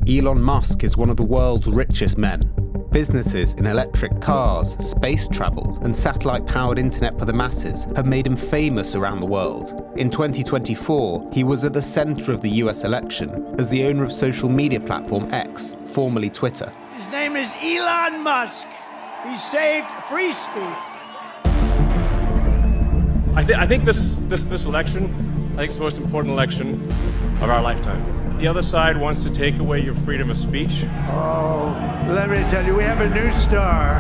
Elon Musk is one of the world's richest men. Businesses in electric cars, space travel, and satellite-powered internet for the masses have made him famous around the world. In 2024, he was at the center of the US election as the owner of social media platform X, formerly Twitter. His name is Elon Musk. He saved free speech. I think this election, I think it's the most important election of our lifetime. The other side wants to take away your freedom of speech. Oh, let me tell you, we have a new star.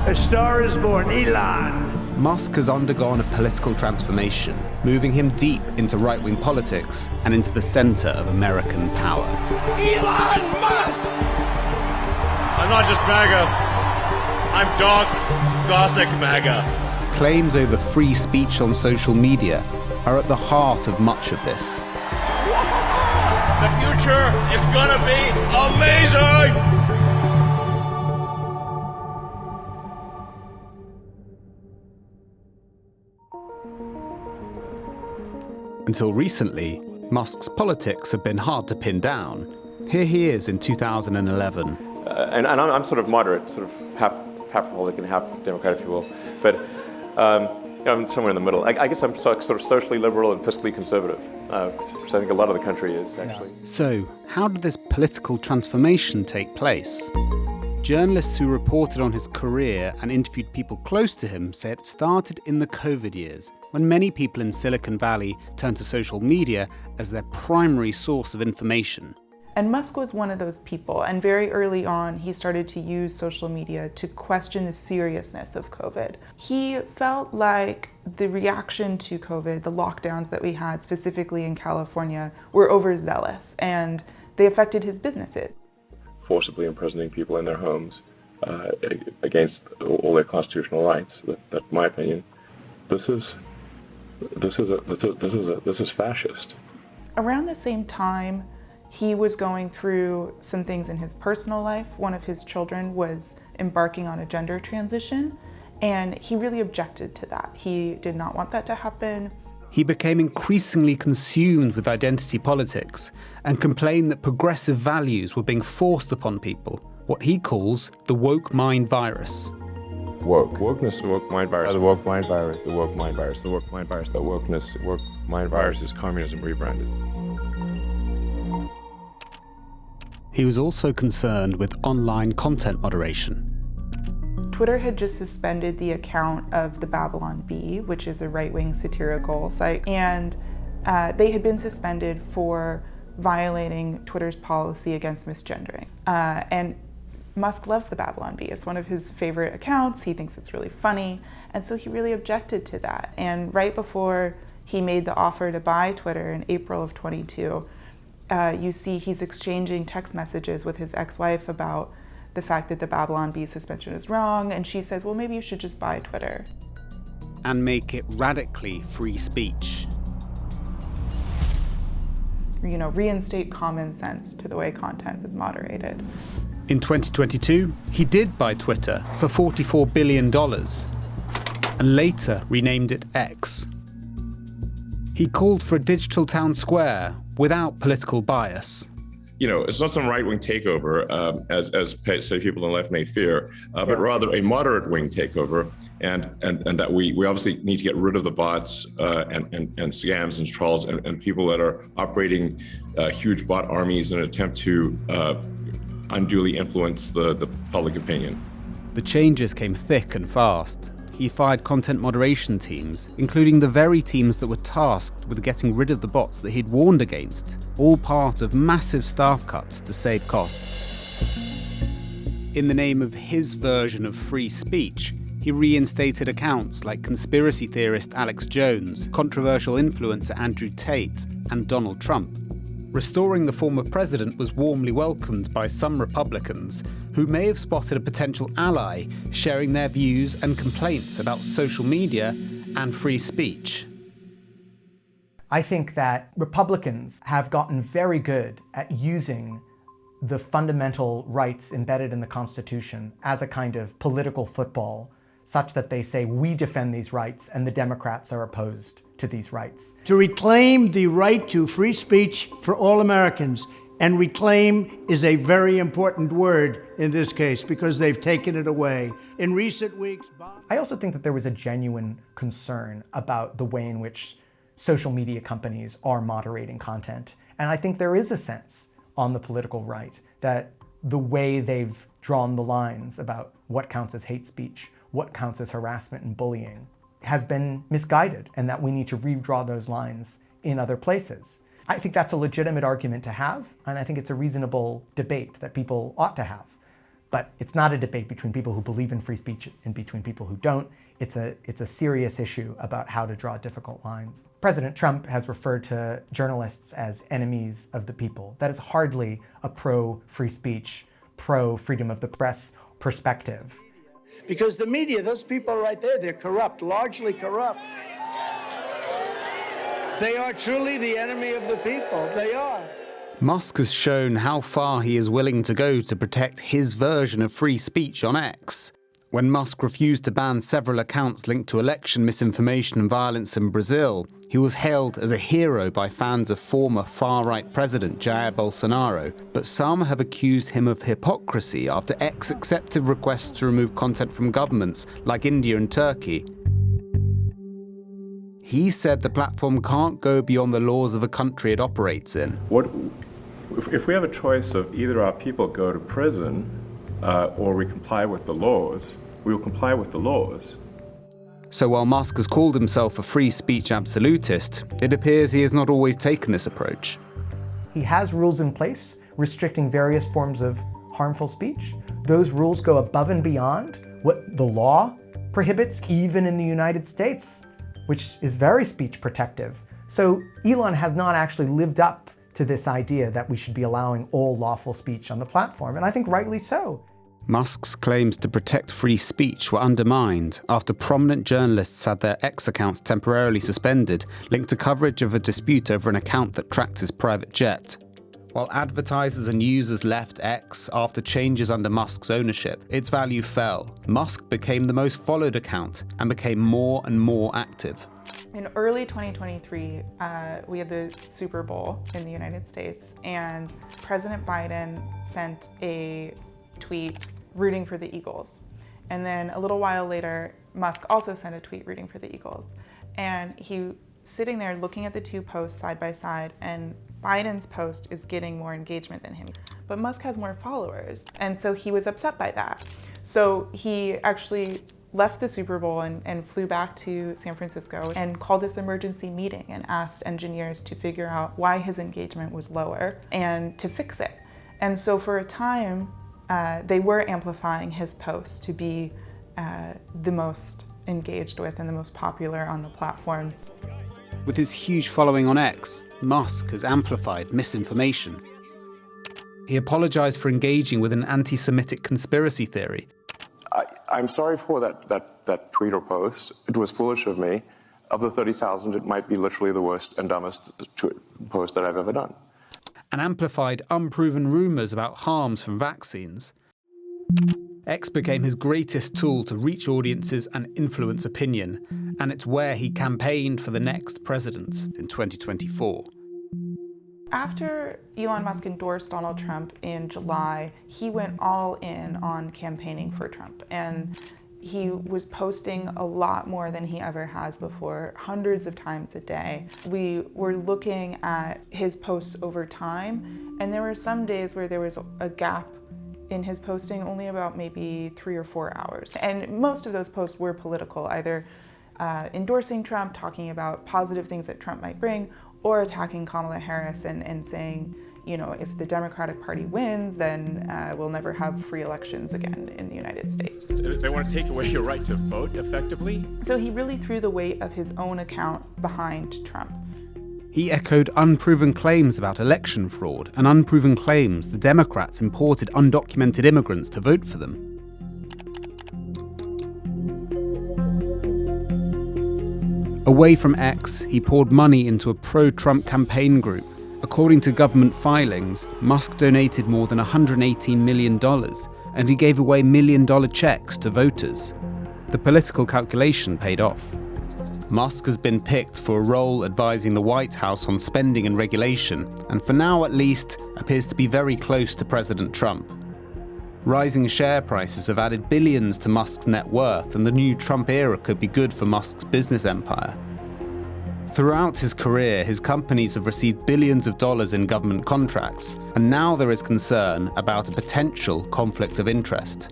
A star is born, Elon. Musk has undergone a political transformation, moving him deep into right-wing politics and into the center of American power. Elon Musk! I'm not just MAGA. I'm dark, gothic MAGA. Claims over free speech on social media are at the heart of much of this. The future is gonna be amazing! Until recently, Musk's politics have been hard to pin down. Here he is in 2011. And I'm sort of moderate, sort of half Republican, half Democrat, if you will. But I'm somewhere in the middle. I guess I'm sort of socially liberal and fiscally conservative, which I think a lot of the country is, actually. So, how did this political transformation take place? Journalists who reported on his career and interviewed people close to him say it started in the COVID years, when many people in Silicon Valley turned to social media as their primary source of information. And Musk was one of those people, and very early on, he started to use social media to question the seriousness of COVID. He felt like the reaction to COVID, the lockdowns that we had, specifically in California, were overzealous, and they affected his businesses. Forcibly imprisoning people in their homes against all their constitutional rights. That's my opinion. This is fascist. Around the same time, he was going through some things in his personal life. One of his children was embarking on a gender transition, and he really objected to that. He did not want that to happen. He became increasingly consumed with identity politics and complained that progressive values were being forced upon people, what he calls the woke mind virus. Wokeness, the woke mind virus. The woke mind virus. The woke mind virus. The woke mind virus. The wokeness, woke mind virus is communism rebranded. He was also concerned with online content moderation. Twitter had just suspended the account of the Babylon Bee, which is a right-wing satirical site, and they had been suspended for violating Twitter's policy against misgendering. And Musk loves the Babylon Bee. It's one of his favorite accounts. He thinks it's really funny, and so he really objected to that. And right before he made the offer to buy Twitter in April of 22, you see he's exchanging text messages with his ex-wife about the fact that the Babylon Bee suspension is wrong, and she says, well, maybe you should just buy Twitter. And make it radically free speech. Reinstate common sense to the way content is moderated. In 2022, he did buy Twitter for $44 billion, and later renamed it X. He called for a digital town square without political bias. It's not some right-wing takeover, as say people on the left may fear, but rather a moderate-wing takeover, and that we obviously need to get rid of the bots and scams and trolls and people that are operating huge bot armies in an attempt to unduly influence the public opinion. The changes came thick and fast. He fired content moderation teams, including the very teams that were tasked with getting rid of the bots that he'd warned against, all part of massive staff cuts to save costs. In the name of his version of free speech, he reinstated accounts like conspiracy theorist Alex Jones, controversial influencer Andrew Tate, and Donald Trump. Restoring the former president was warmly welcomed by some Republicans who may have spotted a potential ally sharing their views and complaints about social media and free speech. I think that Republicans have gotten very good at using the fundamental rights embedded in the Constitution as a kind of political football, such that they say, we defend these rights and the Democrats are opposed to these rights. To reclaim the right to free speech for all Americans And reclaim is a very important word in this case because they've taken it away. In recent weeks, I also think that there was a genuine concern about the way in which social media companies are moderating content. And I think there is a sense on the political right that the way they've drawn the lines about what counts as hate speech, what counts as harassment and bullying, has been misguided, and that we need to redraw those lines in other places. I think that's a legitimate argument to have, and I think it's a reasonable debate that people ought to have. But it's not a debate between people who believe in free speech and between people who don't. It's a serious issue about how to draw difficult lines. President Trump has referred to journalists as enemies of the people. That is hardly a pro-free speech, pro-freedom of the press perspective. because the media, those people right there, they're corrupt, largely corrupt. They are truly the enemy of the people. They are. Musk has shown how far he is willing to go to protect his version of free speech on X. When Musk refused to ban several accounts linked to election misinformation and violence in Brazil, he was hailed as a hero by fans of former far-right President Jair Bolsonaro, but some have accused him of hypocrisy after X accepted requests to remove content from governments like India and Turkey. He said the platform can't go beyond the laws of a country it operates in. If we have a choice of either our people go to prison or we comply with the laws, we will comply with the laws. So while Musk has called himself a free speech absolutist, it appears he has not always taken this approach. He has rules in place restricting various forms of harmful speech. Those rules go above and beyond what the law prohibits, even in the United States, which is very speech protective. So Elon has not actually lived up to this idea that we should be allowing all lawful speech on the platform, and I think rightly so. Musk's claims to protect free speech were undermined after prominent journalists had their X accounts temporarily suspended, linked to coverage of a dispute over an account that tracked his private jet. While advertisers and users left X after changes under Musk's ownership, its value fell. Musk became the most followed account and became more and more active. In early 2023, we had the Super Bowl in the United States, and President Biden sent a tweet rooting for the Eagles. And then a little while later, Musk also sent a tweet rooting for the Eagles. And he sitting there looking at the two posts side by side, and Biden's post is getting more engagement than him. But Musk has more followers, and so he was upset by that. So he actually left the Super Bowl and flew back to San Francisco and called this emergency meeting and asked engineers to figure out why his engagement was lower and to fix it. And so for a time, they were amplifying his posts to be the most engaged with and the most popular on the platform. With his huge following on X, Musk has amplified misinformation. He apologized for engaging with an anti-Semitic conspiracy theory. I'm sorry for that tweet or post. It was foolish of me. Of the 30,000, it might be literally the worst and dumbest post that I've ever done. And amplified unproven rumors about harms from vaccines. X became his greatest tool to reach audiences and influence opinion, and it's where he campaigned for the next president in 2024. After Elon Musk endorsed Donald Trump in July, he went all in on campaigning for Trump, and he was posting a lot more than he ever has before, hundreds of times a day. We were looking at his posts over time, and there were some days where there was a gap in his posting, only about maybe 3 or 4 hours. And most of those posts were political, either endorsing Trump, talking about positive things that Trump might bring, or attacking Kamala Harris and saying, you know, if the Democratic Party wins, then we'll never have free elections again in the United States. They want to take away your right to vote effectively. So he really threw the weight of his own account behind Trump. He echoed unproven claims about election fraud and unproven claims the Democrats imported undocumented immigrants to vote for them. Away from X, he poured money into a pro-Trump campaign group. According to government filings, Musk donated more than $118 million, and he gave away $1 million checks to voters. The political calculation paid off. Musk has been picked for a role advising the White House on spending and regulation, and for now at least, appears to be very close to President Trump. Rising share prices have added billions to Musk's net worth, and the new Trump era could be good for Musk's business empire. Throughout his career, his companies have received billions of dollars in government contracts, and now there is concern about a potential conflict of interest.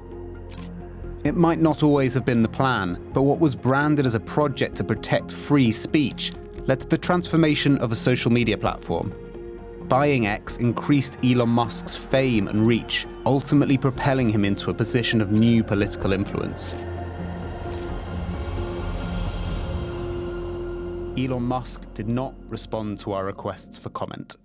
It might not always have been the plan, but what was branded as a project to protect free speech led to the transformation of a social media platform. Buying X increased Elon Musk's fame and reach, ultimately propelling him into a position of new political influence. Elon Musk did not respond to our requests for comment.